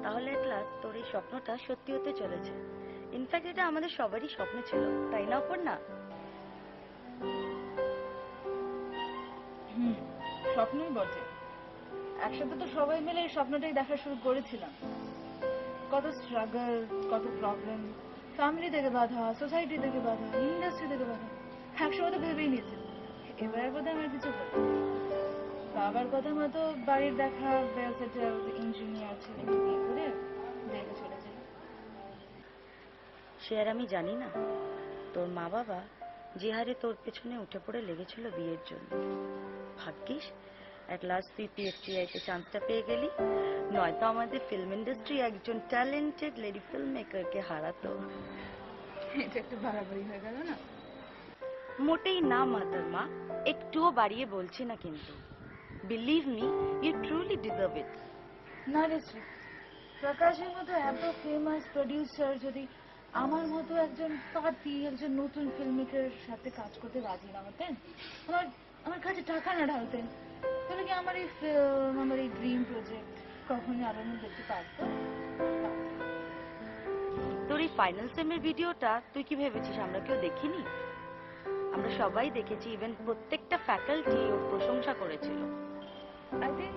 তাহলে at last তোর এই স্বপ্নটা সত্যি হতে চলেছে। ইনফ্যাক্ট এটা আমাদের সবারই স্বপ্ন ছিল, তাই না অপর্ণা? স্বপ্নই বটে। একসাথে তো সবাই মিলে এই স্বপ্নটাই দেখা শুরু করেছিলাম। কত স্ট্রাগল, কত প্রবলেম, ফ্যামিলি থেকে বাধা, সোসাইটি থেকে বাধা, ইন্ডাস্ট্রি থেকে বাধা। একসময় তো ভেবেই নিয়েছিল এবার বোধহয় আমার কিছু হবে। বাবার কথা মতো বাড়ির দেখা ওয়েল সেটেলড ইঞ্জিনিয়ার ছেলেকে বিয়ে করে দেখে চলে যাই। সে আর আমি জানি না তোর মা বাবা যে হারে তোর পেছনে উঠে পড়ে লেগেছিল বিয়ের জন্য। ভাগ্যিস এট লাস্ট তুই পিএফটিআইতে চান্সটা পেয়ে গেলি, নয়তো আমাদের ফিল্ম ইন্ডাস্ট্রি একজন ট্যালেন্টেড লেডি ফিল্ম মেকারকে হারাতো। এটা একটু বাড়াবাড়ি হয়ে গেল না? মোটেই না মাতার মা, একটুও বাড়িয়ে বলছি না, কিন্তু believe me, you truly deserve it. না রে শ্রী, প্রকাশের মতো এত ফেমাস প্রডিউসার যদি আমার মতো একজন পাতি একজন নতুন ফিল্ম মেকারের সাথে কাজ করতে রাজি না হতেন, আমার আমার কাছে টাকা না ঢালতেন, তাহলে কি আমার এই ফিল্ম, আমার এই ড্রিম প্রজেক্ট কখনই আলোড়ন দেখতে পারতো? তোর এই ফাইনাল সেমের ভিডিওটা তুই কি ভেবেছিস আমরা কেউ দেখিনি? আমরা সবাই দেখেছি, ইভেন প্রত্যেকটা ফ্যাকাল্টি ওর প্রশংসা করেছিল। I think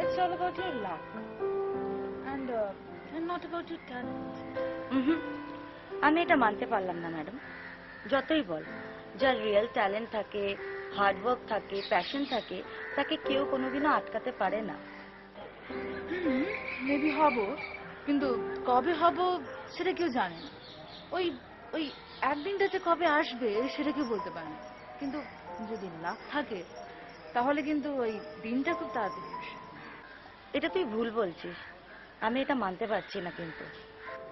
it's all about your luck and not about your talent. আমি এটা মানতে পারলাম না ম্যাডাম। যতই বল, যার রিয়েল ট্যালেন্ট থাকে, হার্ডওয়ার্ক থাকে, প্যাশন থাকে, তাকে কেউ কোনোদিনও আটকাতে পারে না। মেবি হব, কিন্তু কবে হব সেটা কেউ জানে না। ওই ওই একদিনটা যে কবে আসবে সেটা কেউ বলতে পারে না, কিন্তু যদি লাক থাকে তাহলে কিন্তু ওই দিনটা খুব তাড়াতাড়ি আসে। এটা তুই ভুল বলছিস, আমি এটা মানতে পারছি না। কিন্তু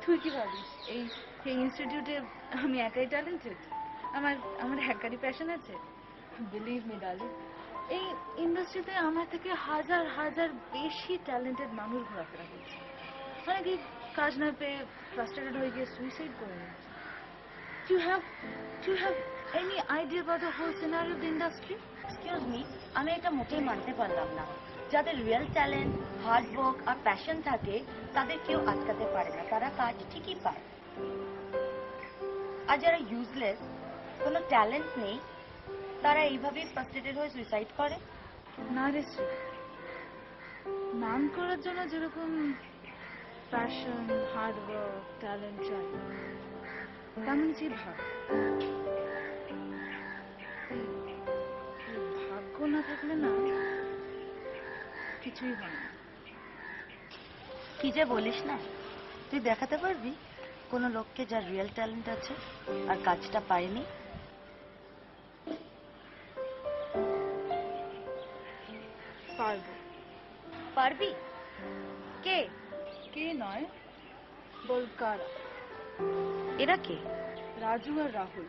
তুই কি ভাবিস এই এই ইনস্টিটিউটে আমি একাই ট্যালেন্টেড? আমার আমার একারই প্যাশন আছে? বিলিভ মি ডার্লিং, এই ইন্ডাস্ট্রিতে আমার থেকে হাজার হাজার বেশি ট্যালেন্টেড মানুষ ঘোরাফেরা করছে। অনেকেই কাজ না পেয়ে ফ্রাস্ট্রেটেড হয়ে গিয়ে সুইসাইড করে নিচ্ছে। Do you have any idea about the whole scenario of the industry? Excuse me, আমি এটা মোটেই মানতে পারলাম না। যাদের রিয়েল ট্যালেন্ট, হার্ডওয়ার্ক আর প্যাশন থাকে, তাদের কেউ আটকাতে পারে না, তারা কাজ ঠিকই পায়। আর যারা ইউজলেস, কোনো ট্যালেন্ট নেই, তারা এইভাবেই ফ্রাস্ট্রেটেড হয়ে সুইসাইড করে। না রে শ্রী, নাম করার জন্য যেরকম প্যাশন, হার্ডওয়ার্ক, ট্যালেন্ট চাই, তেমন যে ভাগ্য না থাকলে না কিছুই হয় না। কি যে বলিস না, তুই দেখাতে পারবি কোনো লোককে যার রিয়েল ট্যালেন্ট আছে আর কাজটা পায়নি? পারবো। পারবি? কে? কে নয়, বল কারা। এরা কে? রাজু আর রাহুল।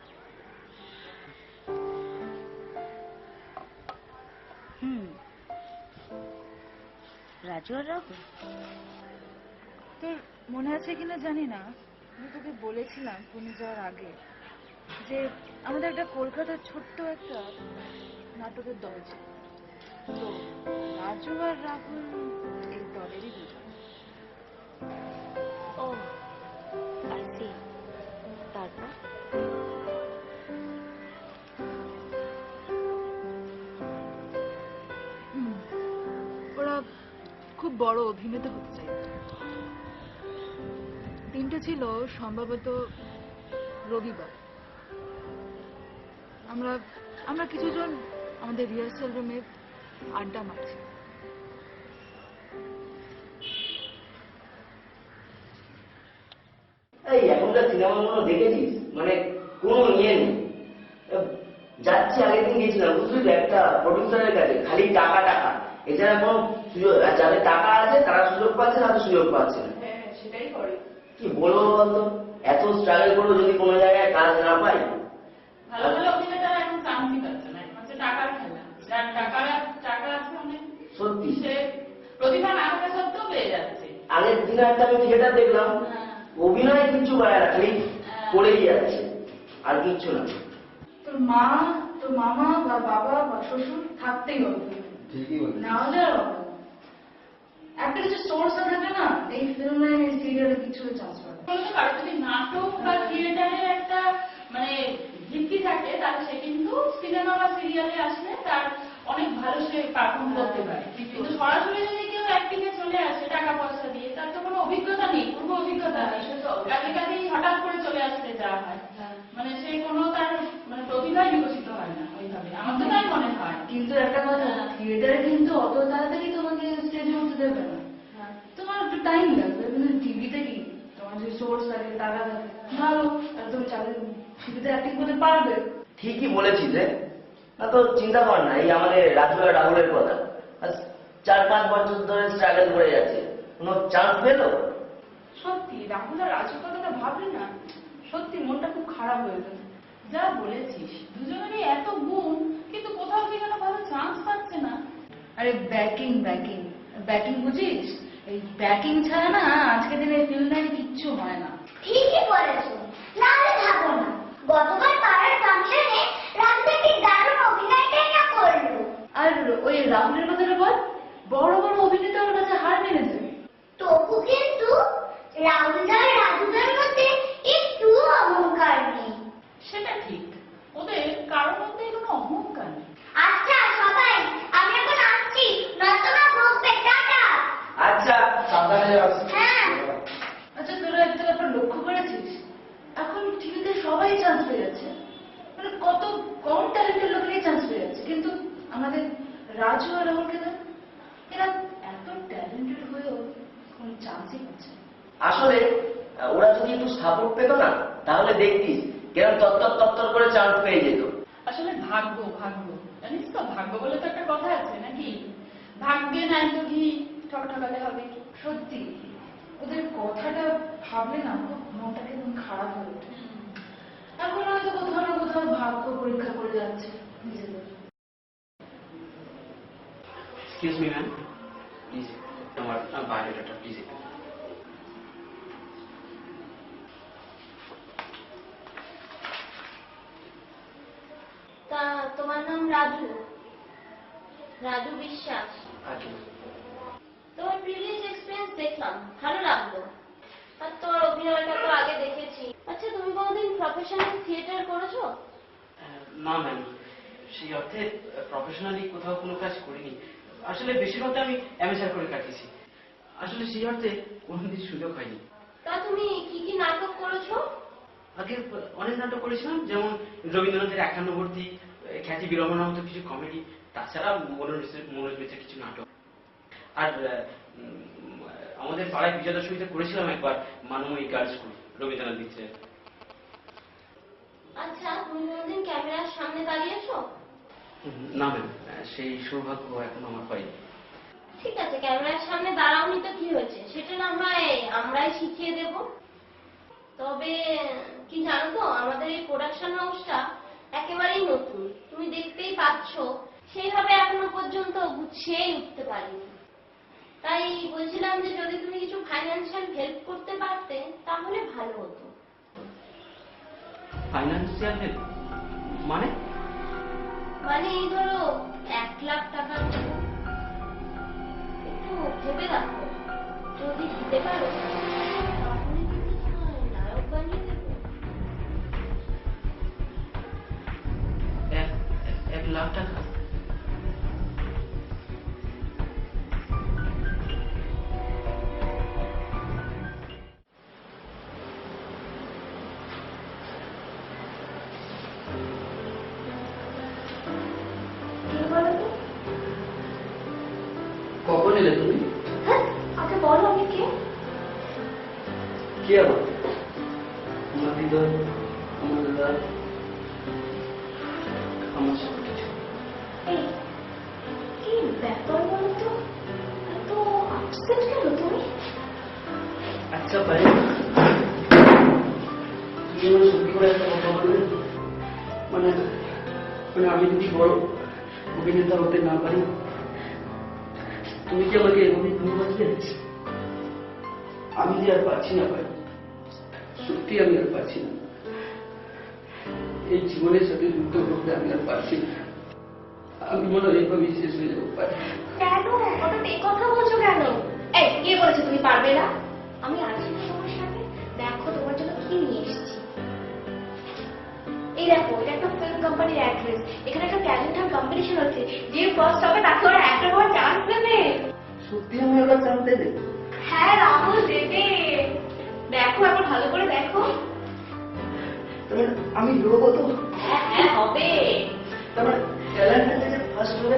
রাজু আর রাহুল? তোর মনে আছে কিনা জানি না, আমি তোকে বলেছিলাম পুনে যাওয়ার আগে যে আমাদের একটা কলকাতার ছোট্ট একটা নাটকের দল ছিল। তো রাজু আর রাহুল এই দলেরই দুজন। ও আই সি। তারপর? ওরা খুব বড় অভিনেতা হতে চাই। দিনটা ছিল সম্ভবত রবিবার। আমরা আমরা কিছুজন আমাদের রিহার্সাল রুমে আড্ডা মারছি। এই এখনকার সিনেমাগুলো দেখেছিস, মানে কোনো ইয়ে নেই। যাচ্ছি, আগের দিন গেছিলাম বুঝলি তো একটা প্রডিউসারের কাছে, খালি টাকা টাকা, এছাড়া কোনো সুযোগ, যাদের টাকা আছে তারা সুযোগ পাচ্ছে, তাদের সুযোগ পাচ্ছে না। সেটাই করে। কি বলবো বলতো, এত স্ট্রাগল করবো যদি কোনো জায়গায় কাজ না পাই। ভালো ভালো অভিনেতারা এখন চান্সই পাচ্ছে না, একমাত্র টাকার খেলা। যার টাকা আছে অনেক, সত্যি সে প্রতিভা না থাকা সত্ত্বেও পেয়ে যাচ্ছে। আগের দিনে একটা আমি থিয়েটার দেখলাম, অভিনয় কিচ্ছু পায় না, খালি পড়েই যাচ্ছে আর কিচ্ছু না। তোর মা, তোর মামা বা বাবা বা শ্বশুর থাকতেই হবে, না হলে আর হবে না। একটা কিছু সোর্স থাকলে না এই ফিল্ম লাইন এই সিরিয়ালে কিছু চান্স পাবে। বলতে কারো যদি নাটক বা থিয়েটারের একটা মানে ভিত্তি থাকে তাহলে সে কিন্তু সিনেমা বা সিরিয়ালে আসলে তার অনেক ভালো সে পারফর্ম করতে পারে। কিন্তু সরাসরি যদি কেউ অ্যাক্টিং এ চলে আসে টাকা পয়সা দিয়ে, তার তো কোনো অভিজ্ঞতা নেই, পূর্ব অভিজ্ঞতা নেই, কাজে কাজেই হঠাৎ করে চলে আসতে যাওয়া হয়, মানে সে কোনো তার মানে প্রতিভাই বিকশিত হয় না ওইভাবে, আমার তো তাই মনে হয়। কিন্তু একটা কথা, থিয়েটারে কিন্তু অত তাড়াতাড়ি তোমাকে স্টেজে উঠতে দেবে না, তোমার একটু টাইম লাগবে। কিন্তু টিভিতে কি তোমার যদি সোর্স থাকে, টাকা থাকে, ভালো, আর তুমি চাকরি টিভিতে অ্যাক্টিং করতে পারবে। ঠিকই বলেছিস রে। না তো চিন্তা কর না, এই আমাদের রাজু আর রাহুলের কথা, 4-5 বছর ধরে স্ট্রাগল করে যাচ্ছে, কোনো চান্স পেলো? সত্যি রাহুল আর রাজুর কথাটা ভাবলি না, সত্যি মনটা খুব খারাপ হয়ে গেল। যা বলেছিস, দুজনেরই এত গুণ কিন্তু কোথাও কি যেন ভালো চান্স পাচ্ছে না। আরে ব্যাকিং ব্যাকিং ব্যাকিং বুঝিস? এই ব্যাকিং ছাড়া না আজকের দিনে ফিল্ম লাইনে কিচ্ছু হয় না। ঠিকই বলেছো, নাহলে থাকো না। গতকাল পাড়ার ফাংশনে রামদা কি দারুণ অভিনয়টাই না করলো। আর ওই রাহুলের কথাটা বল, বড় বড় অভিনেতার কাছে হার মেনেছে। তবু কিন্তু রামদার রাজুদার মধ্যে একটু অহংকার নেই। সেটা ঠিক, ওদের কারোর মধ্যে কোনো অহংকার নেই। আচ্ছা সবাই, আমি এখন আসছি, নয়তো না বকবে। টাটা। আচ্ছা, সাবধানে যাস। হ্যাঁ। আচ্ছা তোরা একটা ব্যাপার লক্ষ্য করেছিস, এখন টিভিতে সবাই চান্স পেয়ে যাচ্ছে, মানে কত কম ট্যালেন্টের লোকেরই চান্স পেয়ে যাচ্ছে, কিন্তু আমাদের রাজু আর রাহুলকে দেখ, এরা এত ট্যালেন্টেড হয়েও কোনো চান্সই পাচ্ছে না। আসলে ওরা যদি একটু সাপোর্ট পেতো না, তাহলে দেখতিস কেরম তত্তর তত্তর করে চান্স পেয়ে যেত। আসলে ভাগ্য ভাগ্য জানিস তো, ভাগ্য বলে তো একটা কথা আছে নাকি, ভাগ্যে নাই তো কি ঠকালে হবে। সত্যি ওদের কথাটা ভাবলে না খুব মনটা কেমন খারাপ হয়ে ওঠে। এখন হয়তো কোথাও না কোথাও ভাগ্য পরীক্ষা করে যাচ্ছে নিজেদের। এক্সকিউজ মি ম্যাম, প্লিজ আমার বায়োডাটা প্লিজ। তা তোমার নাম রাজু? রাজু বিশ্বাস। আচ্ছা, তোমার প্রিভিয়াস এক্সপিরিয়েন্স দেখলাম, ভালো লাগলো। আর তোমার অভিনয়টা তো আগে দেখেছি। আচ্ছা তুমি কোনোদিন প্রফেশনাল থিয়েটার করেছো? না ম্যাম, সেই অর্থে প্রফেশনালি কোথাও কোনো কাজ করিনি। আসলে বেশিরভাগটা আমি অ্যামেচার করে কাটিয়েছি। আসলে সেই অর্থে কোনোদিন সুযোগ হয়নি। তা তুমি কি কি নাটক করেছো? আগে অনেক নাটক করেছিলাম, যেমন রবীন্দ্রনাথের 51 খ্যাতি বিড়ম্বনার মতো কিছু কমেডি, তাছাড়া মনোজ মিত্রের কিছু নাটক। আর আমাদের পাড়ায় বিজয় দশমীতে করেছিলাম একবার মানময়ী গার্লস স্কুল, রবীন্দ্রনাথ মিত্রের। আচ্ছা তুমি কোনোদিন ক্যামেরার সামনে দাঁড়িয়েছো? না ম্যাম, সেই সৌভাগ্য এখন আমার হয়নি। ঠিক আছে, ক্যামেরার সামনে দাঁড়াওনি তো কি হয়েছে, সেটা না হয় আমরাই শিখিয়ে দেব। তবে কি জানো তো, আমাদের এই প্রোডাকশন হাউসটা একেবারেই নতুন, তুমি দেখতেই পাচ্ছ, সেইভাবে এখনো পর্যন্ত গুছিয়েই উঠতে পারিনি। তাই বলছিলাম যে যদি তুমি কিছু ফাইন্যান্সিয়াল হেল্প করতে পারতে তাহলে ভালো হতো। ফাইন্যান্সিয়াল হেল্প মানে? মানে এই ধরো 1 লাখ টাকার মতো। একটু ভেবে দেখো, যদি দিতে পারো তাহলে কিন্তু তোমার নায়ক বানিয়ে দেবো। 1 লাখ টাকা? কি বলো তো? কখন এলে তুমি? হ্যাঁ, আচ্ছা বলো আমি কে? কি আবার? আমার হৃদয়, আমার লাল, আমার সব কিছু। এই কি ব্যাপার বলো তো, এত আপসেট কেন তুমি? আচ্ছা ভাই, তুমি আমার সত্যি করে একটা কথা বলবে? মানে মানে আমি যদি বড় অভিনেতা হতে না পারি, তুমি কি আমাকে এভাবেই ভালোবাসবে? আমি যে আর পারছি না ভাই, সত্যি আমি আর পারছি না। এই জীবনের সাথে যুদ্ধ করতে আমি আর পারছি না। আমি মনে হয় এইভাবেই শেষ হয়ে যাবো। কেন হঠাৎ এই কথা বলছো কেন? কে বলেছে তুমি পারবে না? আমি আছি না তোমার সাথে? দেখো তোমার জন্য কি নিয়ে এসেছি। এই দেখো, এটা একটা ফিল্ম কোম্পানির অ্যাড্রেস। এখানে একটা ট্যালেন্ট হান্ট কম্পিটিশন হচ্ছে। যে ফার্স্ট হবে তাকে ওরা অ্যাক্টর হওয়ার চান্স দেবে। সত্যি আমি ওরা জানতে দেব? হ্যাঁ রাহুল, দেবে। দেখো একবার ভালো করে দেখো। তার আমি লোক তো? হ্যাঁ হ্যাঁ হবে। তার ট্যালেন্ট যে ফার্স্ট হবে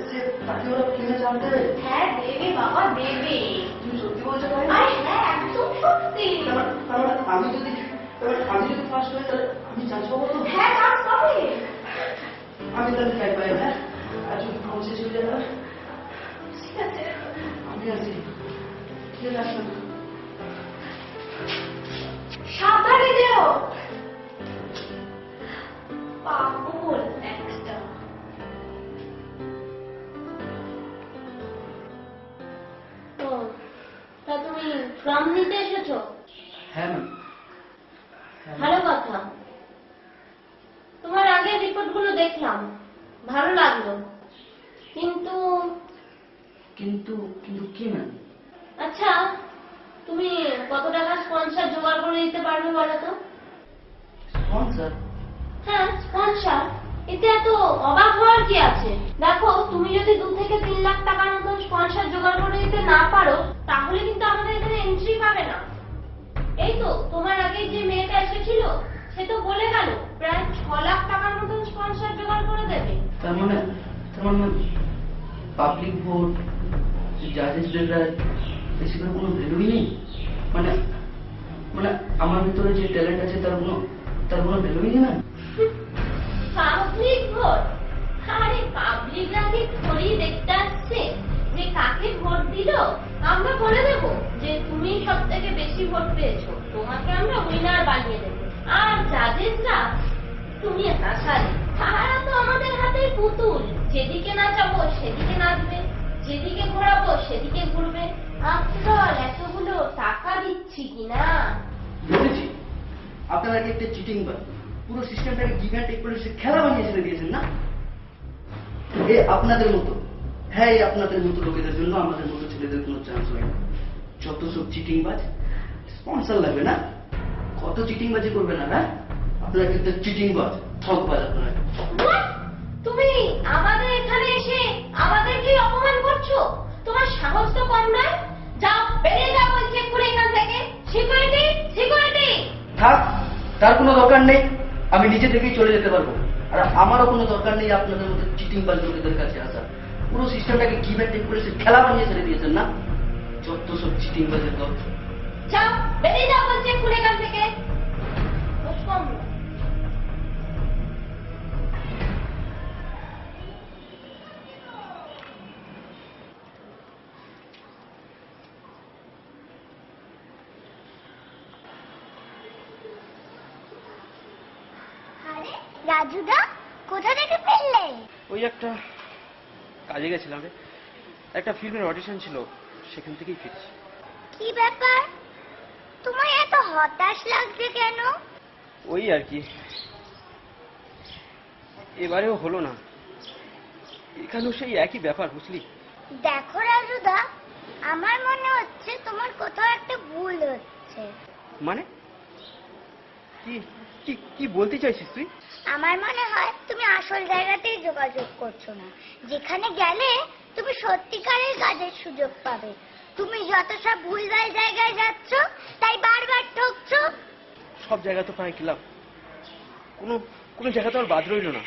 সে তাকে ওরা কিনে জানতে দেবে? হ্যাঁ দেবে বাবা, দেবে। তুমি সত্যি বলছো ভাই? আরে হ্যাঁ, একদম সত্যি। আমি যদি ফার্স্ট হই তাহলে আমি চান্স পাবো তো? হ্যাঁ চান্স পাবে। আমি তাহলে ট্রাই পাই। হ্যাঁ, আর যদি ফর্ম শেষ হয়ে যায় তাহলে ঠিক আছে। আমি আছি, ঠিক আছে? সাবধানে যেও। পাগল একটা। ও, তা তুমি ফর্ম নিতে এসেছো? হ্যাঁ ম্যাম। ভালো কথা। তোমার আগের রিপোর্টগুলো দেখলাম, ভালো লাগলো। কিন্তু কিন্তু কিন্তু কি ম্যাম? আচ্ছা, তুমি কত টাকা স্পন্সর জোগাড় করে দিতে পারবে বলো তো? স্পন্সর? হ্যাঁ স্পন্সর। এতে এত অবাক হওয়ার কি আছে? দেখো, তুমি যদি 2 থেকে 3 লাখ টাকার মতন স্পন্সর জোগাড় করে দিতে না পারো, তাহলে কিন্তু আমাদের এখানে এন্ট্রি পাবে না। এই তো তোমার আগে যে মেয়েটা এসেছিল, সে তো বলে গেল প্রায় 6 লাখ টাকার মতন স্পন্সর জোগাড় করে দেবে। তার মানে পাবলিক ভোট, জাজেস রেজাল্ট, এসবের কোনো ভ্যালুই নেই? মানে মানে আমার ভিতরে যে ট্যালেন্ট আছে তার কোনো ভ্যালুই নেই ম্যাম? Public vote? আরে পাবলিকরা কি থোড়ি দেখতে আসছে যে কাকে ভোট দিল? আমরা বলে দেব যে তুমি সব থেকে বেশি ভোট পেয়েছো, তোমাকে আমরা উইনার বানিয়ে দেবো। আর জাজেসরা তুমি হাসালে, তারা তো আমাদের হাতের পুতুল। যেদিকে নাচাবো সেদিকে নাচবে, যেদিকে ঘোরাবো সেদিকে ঘুরবে। আফটার এতগুলো টাকা দিচ্ছি কিনা। বলেছি আপনারা কি একটা চিটিং বা পুরো সিস্টেমটাকে গিভ অ্যান্ড টেক করে খেলা বানিয়ে ছেড়ে দিয়েছেন না? এই আপনাদের মতো, হ্যাঁ এই আপনাদের মতো লোকেদের জন্য আমাদের মতো ছেলেদের কোনো চান্স হয় না। যত সব চিটিং বাজ, স্পন্সর লাগবে না? কত চিটিং বাজি করবে না? হ্যাঁ, আপনারা কিন্তু চিটিং বাজ, ঠক বাজ আপনারা। What? তুমি আমাদের এখানে এসে আমাদেরকে অপমান করছো? তোমার সাহস তো কম নয়। যাও, বেরিয়ে যাও বলছি এক্ষুনি এখান থেকে। Security, security. থাক, তার কোনো দরকার নেই। আমি নিজে থেকেই চলে যেতে পারবো। আর আমারও কোনো দরকার নেই আপনাদের মতো চিটিং বাজ লোকেদের কাছে আসা। পুরো সিস্টেমটাকে গিভ অ্যান্ড টেক করে খেলা বানিয়ে ছেড়ে দিয়েছেন না? যত সব চিটিং বাজের দল। যাও, বেরিয়ে যাও বলছি এক্ষুনি এখান থেকে। দোষ কম নয়। আরে রাজুদা, কোথা থেকে ফিরলে? ওই একটা কাজে গেছিলাম রে, একটা ফিল্মের অডিশন ছিল, সেখান থেকেই ফিরছি। কি ব্যাপার, তোমার এত হতাশ লাগছে কেন? ওই আর কি, এবারেও হলো না। এখানেও সেই একই ব্যাপার, বুঝলি? দেখো রাজুদা, আমার মনে হচ্ছে তোমার কোথাও একটা ভুল হচ্ছে। মানে কি কি কি বলতে চাইছিস তুই? আমার মনে হয় তুমি আসল জায়গাতেই যোগাযোগ করছো না। যেখানে গেলে তুমি সত্যিকারের কাজের সুযোগ পাবে। তুমি যত সব ভুলভাল জায়গায় যাচ্ছ, তাই বারবার ঠকছো। সব জায়গা তো প্রায় গেলাম, কোনো কোনো জায়গা তো আর বাদ রইল না।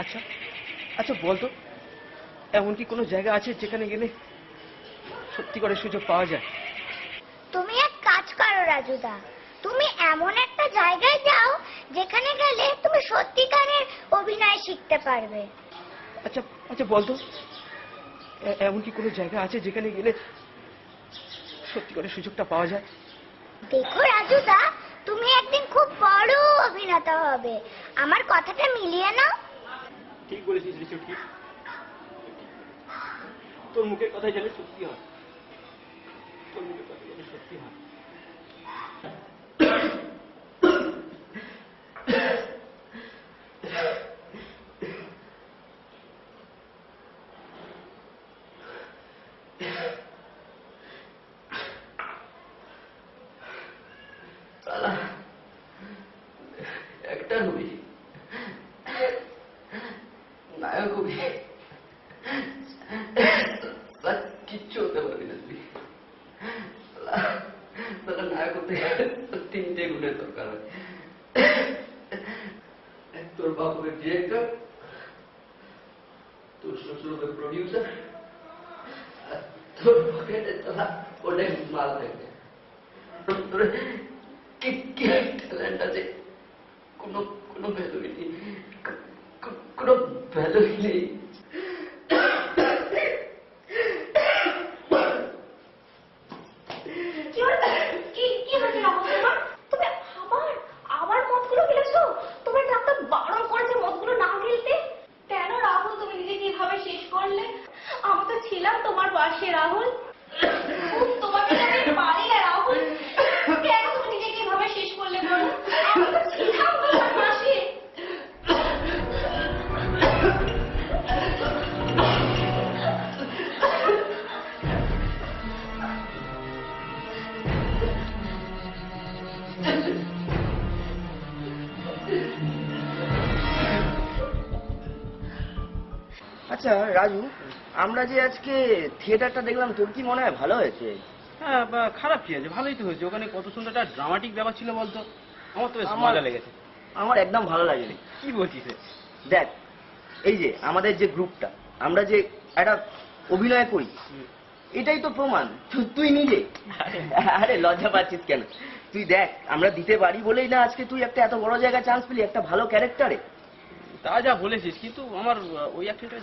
আচ্ছা আচ্ছা বলতো, এমন কি কোনো জায়গা আছে যেখানে গেলে সত্যি করে সুযোগ পাওয়া যায়? তুমি এক কাজ করো রাজুদা, তুমি এমন একটা জায়গায় যাও যেখানে গেলে তুমি সত্যিকারের অভিনয় শিখতে পারবে। আচ্ছা আচ্ছা বলতো, এমন কি কোনো জায়গা আছে যেখানে গেলে সত্যি করে সুযোগটা পাওয়া যায়? দেখো রাজুদা, তুমি একদিন খুব বড় অভিনেতা হবে। আমার কথাটা মিলিয়ে নাও। ঠিক বলেছিস রিচু, ঠিক। তোর মুখের কথাই জানে সত্যি হয়, তোর মুখের কথা জানে সত্যি হয়। প্রডিউসার, তোর পকেটে তোরা অনেক মাল থাকে, তোর কি ট্যালেন্ট আছে কোনো কোনো ভ্যালুই নেই, কোনো ভ্যালুই নেই। কি হয়েছে রাহুল তোমার? তুমি আবার মদগুলো গিলেছো? তোমার ডাক্তার বারণ করেছে মদগুলো না গিলতে। কেন রাহুল তুমি নিজেকে কিভাবে শেষ করলে? আমি তো ছিলাম তোমার পাশে রাহুল, তোমাকে আমি পারি না রাহুল। কেন তুমি নিজেকে কিভাবে শেষ করলে বলো? আমি তো ছিলাম তোমার পাশে। আচ্ছা রাজু, আমরা যে আজকে থিয়েটারটা দেখলাম, তোর কি মনে হয় ভালো হয়েছে? হ্যাঁ, খারাপ কি আছে, ভালোই তো হয়েছে। ওখানে কত সুন্দর একটা ড্রামাটিক ব্যাপার ছিল বলতো, আমার তো বেশ মজা লেগেছে। আমার একদম ভালো লাগেনি। কি বলছিস? দেখ, এই যে আমাদের যে গ্রুপটা, আমরা যে একটা অভিনয় করি, এটাই তো প্রমাণ। তুই নিজে, আরে লজ্জা পাচ্ছিস কেন? তুই দেখ, আমরা দিতে পারি বলেই না আজকে তুই একটা এত বড় জায়গায় চান্স পেলি, একটা ভালো ক্যারেক্টারে। তা যা বলেছিস, কিন্তু আমার ওই অ্যাক্টিংটা।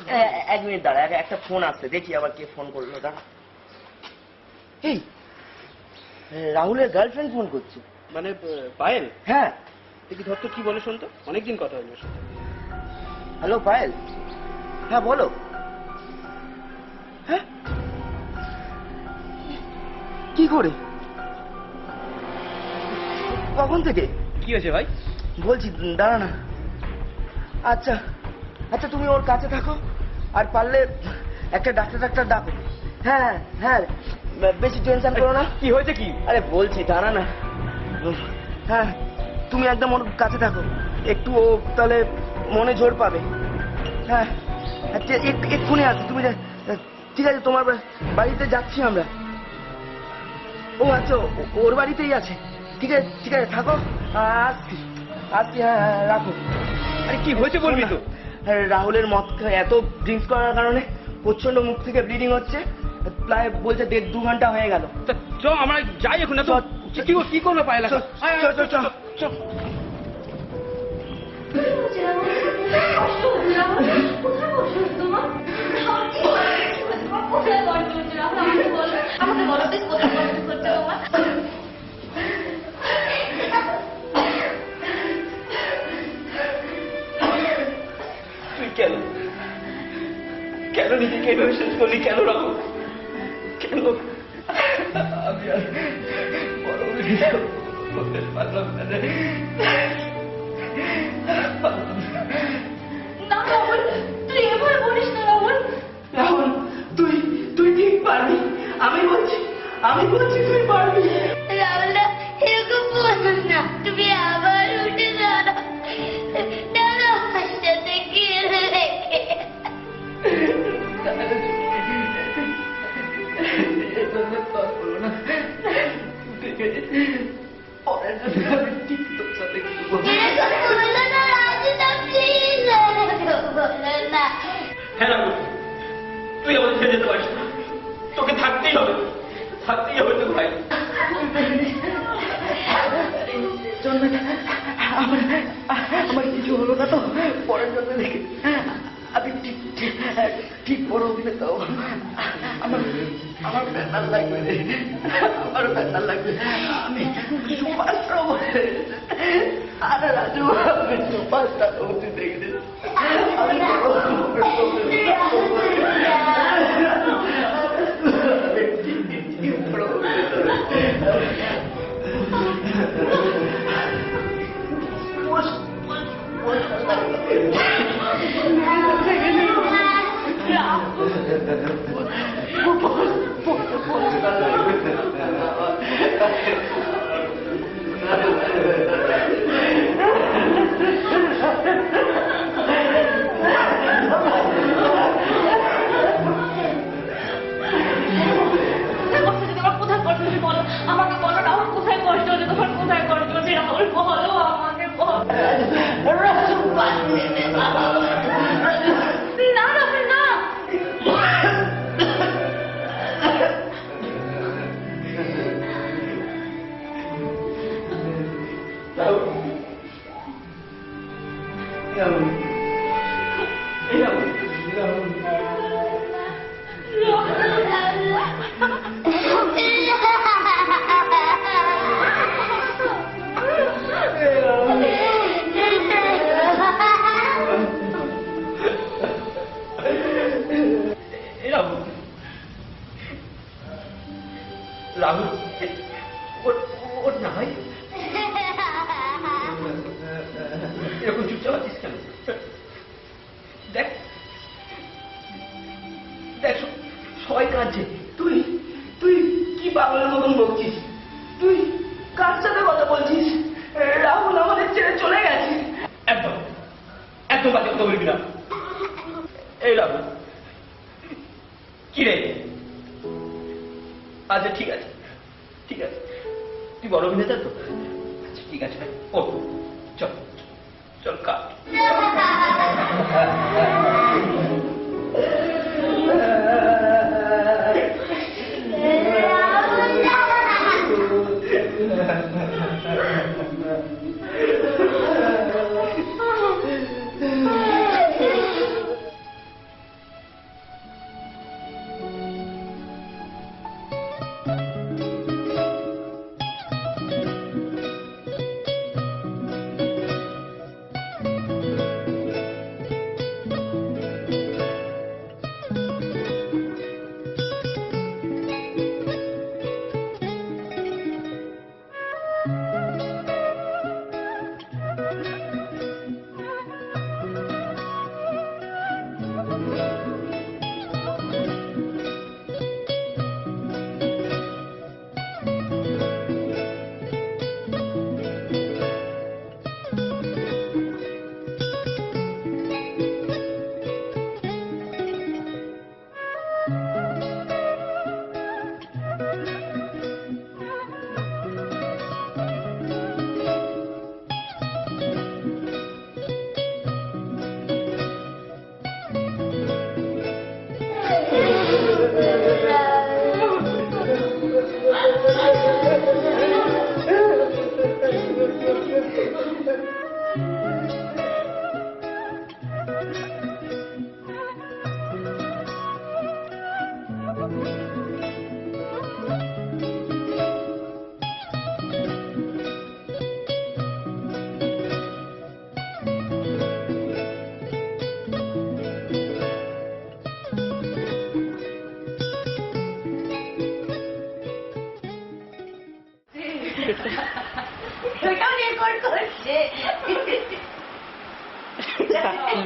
এক মিনিট দাঁড়া, একটা ফোন আসছে, দেখি আবার কে ফোন করলো। দাঁড়া, এই রাহুলের গার্লফ্রেন্ড ফোন করছে। মানে পায়েল? হ্যাঁ। দেখি ধর তো, কি বলে শুনতো, অনেকদিন কথা হয়নি। হ্যালো পায়েল, হ্যাঁ বলো। হ্যাঁ, কি করে, কখন থেকে? কি হয়েছে ভাই? বলছি দাঁড়া না। আচ্ছা আচ্ছা, তুমি ওর কাছে থাকো, আর পারলে একটা ডাক্তার ডাকো। হ্যাঁ হ্যাঁ, বেশি টেনশন করো না। কি হয়েছে কি? আরে বলছি দাঁড়া না। হ্যাঁ, তুমি একদম ওর কাছে থাকো, একটু ও তাহলে মনে জোর পাবে। হ্যাঁ, এক্ষুনি আসবে তুমি। ঠিক আছে, তোমার বাড়িতে যাচ্ছি আমরা। ও আচ্ছা, ওর বাড়িতেই আছে। ঠিক আছে ঠিক আছে, থাকো, আসছি আসছি। হ্যাঁ রাখো। আরে কি হয়েছে বলবি তো? রাহুলের মদ এত ড্রিঙ্কস করার কারণে প্রচন্ড মুখ থেকে ব্লিডিং হচ্ছে, প্রায় বলছে 1.5-2 ঘন্টা হয়ে গেল। চ আমরা যাই এখন। কি করলো পায়েল? আমাকে বলো প্লিজ, কোথায় কষ্ট করছে তোমার? তুই কেন নিজেকে এভাবে শেষ করলি? কেন রাখো? কেন? আমি আর বড় বলতে পারলাম না। না রাহুল, তুই এভাবে বলিস না রাহুল। রাহুল, তুই ঠিক পারবি। আমি বলছি তুই পারবি। রাহুল না, এরকম বলো না, তুমি আবার উঠে দাঁড়াও। দাঁড়াও, আমার সাথে খেলে রেখে। এরকম বলো না রাজু, না প্লিজ, এরকম বলো না। হ্যাঁ রাহুল, তুই আমাদের ছেড়ে যেতে পারিস না, তোকে থাকতেই হবে তো ভাই। আমার কিছু হলো না তো? পরের জন্য দেখে আমি ঠিক বড় অভিনেতা হবো। আমার ব্যথা লাগবে রে, আমার ব্যথা লাগবে। আমি সুপারস্টার হবো। আরে রাজু, আমি সুপারস্টার হতে দেখে আমি আমাকে বলো রাহুল, কোথায় কষ্ট হচ্ছে তোমার? কোথায় কষ্ট হচ্ছে রাহুল? বলো আমাকে, বলো। না রাহুল না, রাহুল, রাহুল, ওর না ভাই, এরকম চুপচাপ আছিস কেন? দেখ দেখ, সবাই কাঁদছে, তুই তুই কি পাগলের মতন বকছিস? তুই কার সাথে কথা বলছিস? রাহুল আমাদের ছেড়ে চলে গেছে। একদম একদম বাজে কথা বলবি না। এই রাহুল, কি রে? আচ্ছা ঠিক আছে, ঠিক আছে, তুই বড় অভিনেতা তো? আচ্ছা ঠিক আছে ভাই, ও চল চল কাট।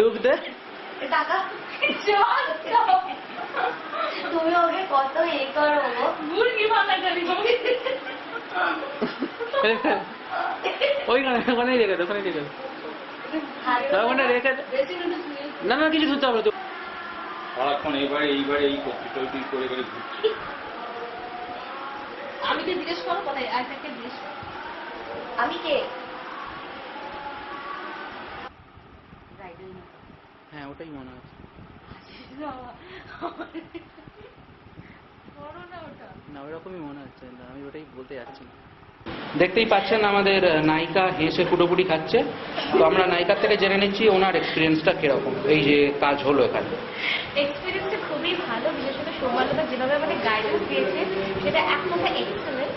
লুক দে, তুমি ওকে কত করো গো। মুরগি ভাঙা যাবি ওইখানে ওখানেই রেখে দে, ওখানেই রেখে দে, ওখানে রেখে দে। না না কিছু ধরতে হবে তো। সারাক্ষণ এইবারে এই করছি করে করে ঘুরছি। আমি তো জিজ্ঞেস করো কোথায়, একটাকে জিজ্ঞেস করো আমি কে? হ্যাঁ ওটাই মনে হচ্ছে। না ওরকমই মনে হচ্ছে, আমি ওটাই বলতে যাচ্ছি। দেখতেই পাচ্ছেন আমাদের নায়িকা হেসে ফুটোপুটি খাচ্ছে। তো আমরা নায়িকার থেকে জেনে নিচ্ছি ওনার এক্সপিরিয়েন্সটা কিরকম, এই যে কাজ হলো এখানে। এক্সপিরিয়েন্সটা খুবই ভালো, বিশেষ করে সৌমাল্যতা যেভাবে আমাকে গাইডেন্স দিয়েছে সেটা এক কথা এক্সেলেন্ট।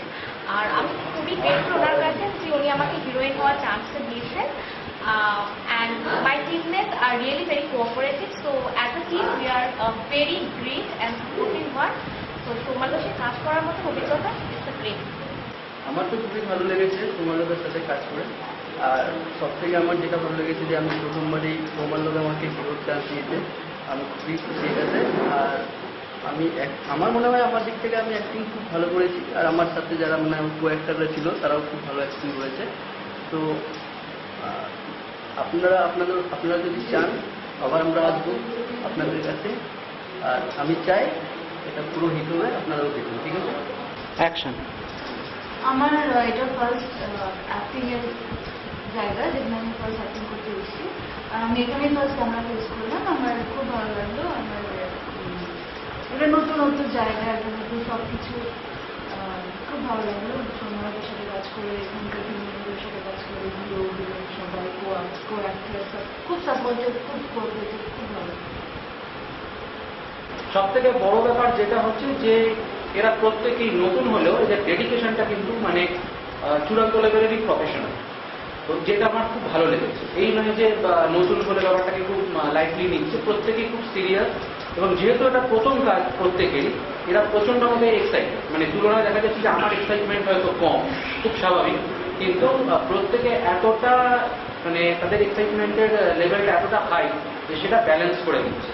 আর আমি খুবই গ্রেটফুল ওনার কাছে যে উনি আমাকে হিরোইন হওয়ার চান্সটা দিয়েছেন। And my teammates are really very cooperative. So as a team, we are very great and supporting one. So সৌমাল্যর সাথে কাজ করার মতো অভিজ্ঞতা it's a great. আমার তো খুবই ভালো লেগেছে সৌমাল্যতার সাথে কাজ করে। আর সব থেকে আমার যেটা ভালো লেগেছে যে আমি প্রথমবারই সৌমাল্যতা আমাকে হিরোর চান্স দিয়েছে, আমি খুবই খুশি এটাতে। আর আমি আমার মনে হয় আমার দিক থেকে আমি অ্যাক্টিং খুব ভালো করেছি। আর আমার সাথে যারা মানে কো অ্যাক্টাররা ছিল তারাও খুব ভালো অ্যাক্টিং করেছে। তো আপনারা যদি চান আবার আমরা আসবো আপনাদের কাছে। আর আমি চাই এটা পুরো হিট হবে, আপনারাও দেখুন, ঠিক আছে? অ্যাকশন। আমার এটা ফার্স্ট অ্যাক্টিং এর জায়গা, যেখানে আমি ফার্স্ট অ্যাক্টিং করতে এসেছি। আমি এখানেই ফার্স্ট ক্যামেরা ফেস করলাম, আমার খুব ভালো লাগলো। আমার এটা নতুন নতুন জায়গা, একটা নতুন সব কিছু খুব ভালো লাগলো। সৌমাল্যতার সাথে কাজ করে, এখানকার টিমের সাথে কাজ করে, হিরো হিরোইন সবাই কো অ্যাক্ট্রেস খুব সাপোর্টিভ, খুব কোঅপারেটিভ, খুব ভালো। সব থেকে বড় ব্যাপার যেটা হচ্ছে যে এরা প্রত্যেকেই নতুন হলেও এদের ডেডিকেশনটা কিন্তু মানে চূড়ান্ত লেভেলেরই প্রফেশনাল। তো যেটা আমার খুব ভালো লেগেছে, এই নয় যে নতুন হলে ব্যাপারটাকে খুব লাইটলি নিচ্ছে, প্রত্যেকেই খুব সিরিয়াস এবং যেহেতু এটা প্রথম কাজ প্রত্যেকেরই, এরা প্রচন্ড ভাবে এক্সাইটেড, মানে তুলনায় দেখা যাচ্ছে যে আমার এক্সাইটমেন্ট হয়তো কম, খুব স্বাভাবিক, কিন্তু প্রত্যেকে এতটা মানে তাদের এক্সাইটমেন্টের লেভেলটা এতটা হাই যে সেটা ব্যালেন্স করে দিচ্ছে।